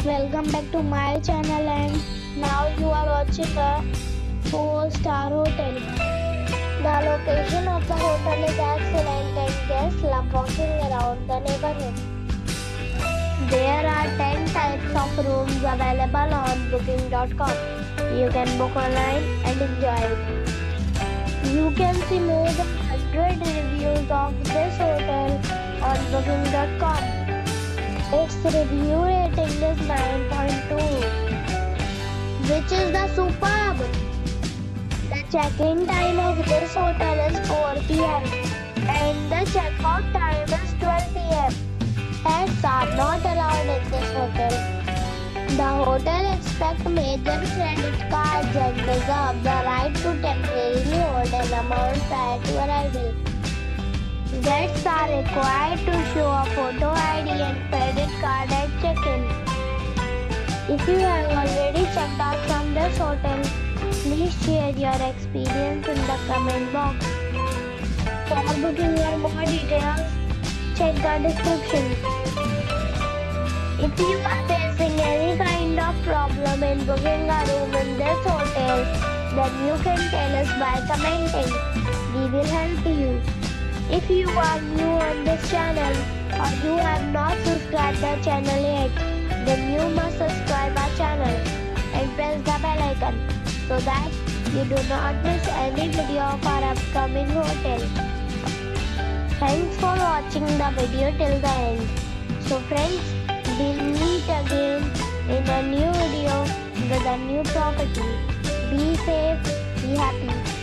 Welcome back to my channel, and now you are watching a 4-star hotel. The location of the hotel is excellent and guests love walking around the neighborhood. There are 10 types of rooms available on booking.com. You can book online and enjoy it. You can see more than 100 reviews of this hotel on booking.com. Its review rating is 9.2, which is the superb. The check-in time of this hotel is 4 p.m. and the check-out time is 12 p.m. Pets are not allowed in this hotel. The hotel accepts major credit cards and reserves the right to temporarily hold an amount prior to arrival. Guests are required to show a photo ID and credit card at check-in. If you have already checked out from this hotel, please share your experience in the comment box. For booking or more details, check the description. If you are facing any kind of problem in booking a room in this hotel, then you can tell us by commenting. We will help you. If you are new on this channel or you have not subscribed the channel yet, then you must subscribe our channel and press the bell icon so that you do not miss any video of our upcoming hotel. Thanks for watching the video till the end. So friends, we'll meet again in a new video with a new property. Be safe, be happy.